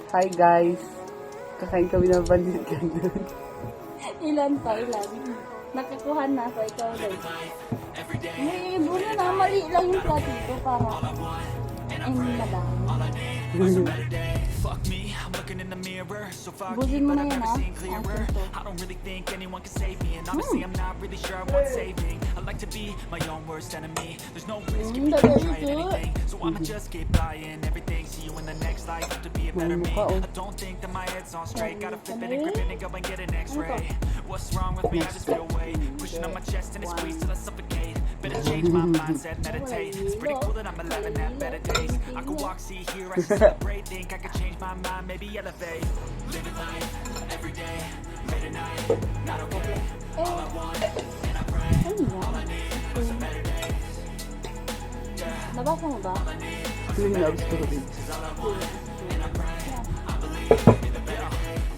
Hi guys. Kakain kami ng bandit ganun. Ilan pa, ilan? Nakakuha na sa ikaw guys. May ibo na na, mali lang yung platito para hindi madami. Fuck me, I'm looking in the mirror, so foggy, Busin mo but na I've yan never ah. seen clearer. I don't really think anyone can save me, and honestly, I'm not really sure I want saving. I like to be my own worst enemy. There's no risk if you don't try anything, so I'ma just keep buying everything. See you in the next life, have to be a better me. I don't think that my head's on straight. Gotta flip it and grip it and go and get an X-ray. What's wrong with me? I just feel weight pushing on my chest and it squeezes till I suffocate. Better change my mindset, meditate. It's pretty cool that I'm alive and have better days. I could walk, see, hear, I should celebrate. Think I could change my mind, maybe elevate. Living life every day, late at night, not okay. All I want, and I pray. All I need are some better days. Nabasa mo ba? Feeling loves ko rin. And I pray, I believe in the better.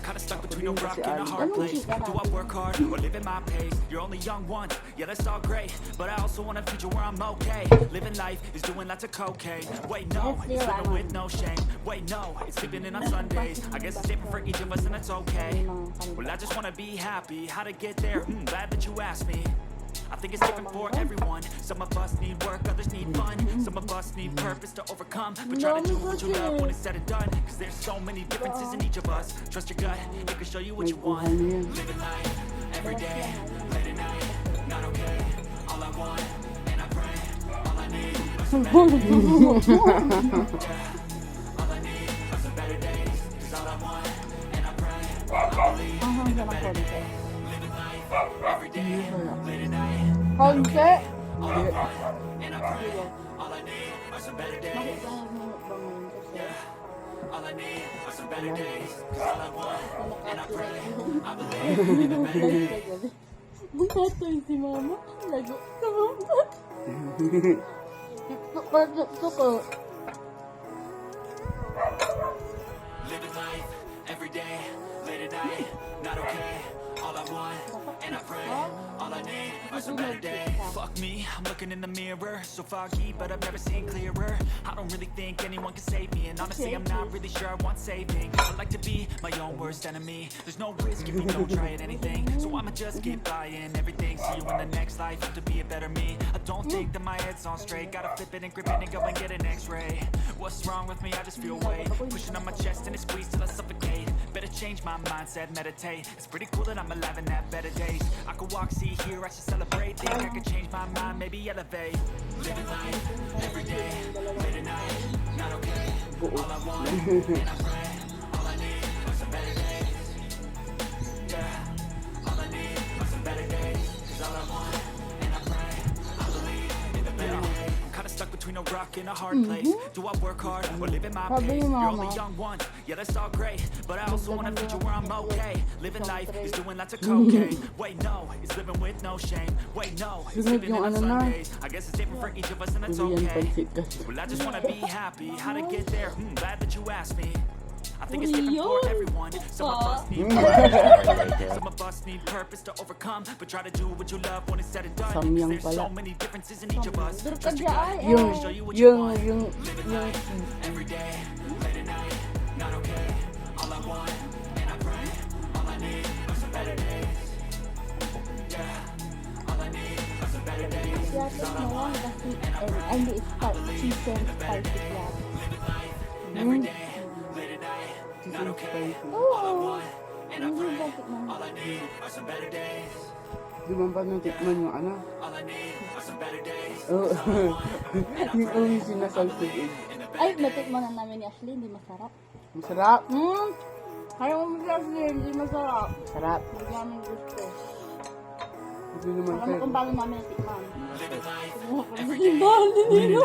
Kinda stuck between a rock and a hard place. Do I work hard or live at my pace? You're only young once, yeah, that's all great. But I also want a future where I'm okay. Living life is doing lots of cocaine. Wait, no, it's living with no shame. Wait, no, it's sleeping in on Sundays. I guess it's different for each of us and that's okay. Well, I just wanna be happy. How to get there? Glad that you asked me. I think it's different for everyone. Some of us need work, others need fun. Some of us need purpose to overcome. But try to do what you love when it's said and done. Cause there's so many differences in each of us. Trust your gut, it can show you what you want. Living life, every day, late at night, not okay. All I want, and I pray. All I need are some better days. All I need are some better days. Cause all I want, and I pray. I believe in the better days. Living life, every day, late at night. Konti! All I want, and I pray. All I need are some better days. All I need are some better days. Cause all I want, and I pray. I believe in the better days. Bukatoy si mama. Lago sa mama. Pagkakto ko. Living life every day, late at night, not okay. All I want, and I pray. All I need are some better days. Fuck me, I'm looking in the mirror, so foggy, but I've never seen clearer. I don't really think anyone can save me, and honestly, I'm not really sure I want saving. I like to be my own worst enemy. There's no risk if you don't try at anything, so I'ma just keep buying everything. See you in the next life, have to be a better me. I don't think that my head's on straight. Gotta flip it and grip it and go and get an X-ray. What's wrong with me? I just feel weight pushing on my chest and it squeezes till I suffocate. Better change my mindset, meditate. It's pretty cool that I'm alive and have better days. I could walk, see, hear, I should celebrate. Think I could change my mind, maybe elevate. Living life every day, late at night, not okay. All I want, and I pray. All I need are some better days. Yeah, all I need are some better days. Cause all I want, and I pray. I believe in the better days. Kinda stuck between a rock and a hard place. Do I work hard or live at my pace? You're only young once, yeah, that's all great. But I also want a future where I'm okay. Living life is doing lots of cocaine. Wait, no, it's living with no shame. Wait, no, it's Sunod living in yung on ano na. Sundays. I guess it's different for each of us and that's Bili yan okay. pancit kasi. Well, I just wanna be happy. How to get there? Glad that you asked me. I think it's different for everyone. Some of us need some of us need purpose to overcome. But try to do what you love when it's said and done. 'Cause Samyang there's so pala. many differences in each of us. Dur Trust ka your gut, dyan, it Yung, can show you what you yung, want. yung, Living life every day, late at night, not okay. All I want, and I pray. All I need are some better days. Yeah, all I need are some better days. Yatis mo lang kasi hindi chicken spicy yan. Living life every day, late at night, not okay. All I want, and I pray. All I need are some better days. di ba pa natikman yung ano? All I need are some better days. Oo. Yung kung sinasalted egg. Ay, natikman na namin ni Ashley, hindi masarap. Masarap. Kaya mo si Ashley, hindi masarap. Sarap. Hindi namin gusto. Hindi naman Alam mo sir. kung paano namin natikman. Living life Every day, late at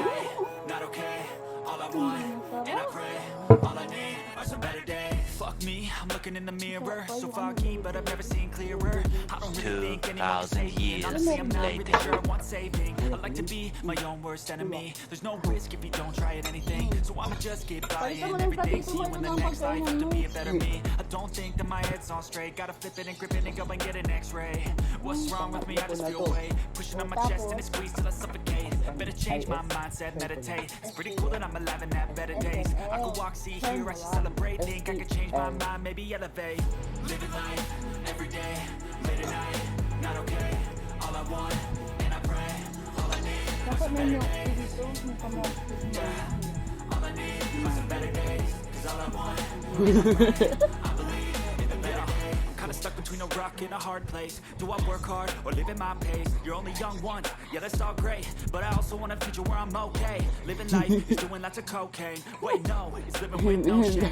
not okay. All I want, and I pray. All I need are some better days. Fuck Fuck me, I'm looking in the mirror. So foggy, but I've never seen clearer. I don't really think anyone can 2,000 save me. years Honestly, I'm not really later. sure I want saving. I like to be my own worst enemy. There's no risk if you don't try at anything. So I'ma just get buying every day, seeing when the next life to be a better me. I don't think that my head's on straight. Gotta flip it and grip it and go and get an x-ray. What's wrong with me? I just feel weight pushing on my chest and it squeezes till I suffocate. Better change my mindset, meditate. It's pretty cool that I'm alive and have better days. I could walk, see, hear, I should celebrate. Think I could change my mind, maybe elevate. Living life, every day, late at night, not okay. All I want, and I pray, all I need are Dapat some may better milk tea days. dito. May pamilk tea. All I need are some better days. Cause all I want, I believe in the better days. Kinda stuck between a rock and a hard place. Do I work hard or live at my pace? You're only young once, yeah that's all great. But I also want a future where I'm okay. Living life is doing lots of cocaine. Wait no, it's living with no shame.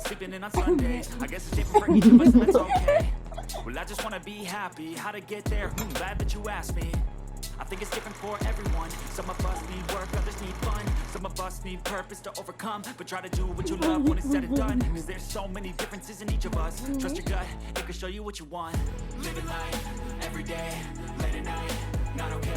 Sleeping in on Sundays. I guess it's different for each of us and that's okay. Well I just wanna be happy. How to get there? Glad that you asked me. I think it's different for everyone. Some of us need work, others need fun. Some of us need purpose to overcome. But try to do what you love when it's said and done. Cause there's so many differences in each of us. Trust your gut, it can show you what you want. Living life, every day, late at night, not okay.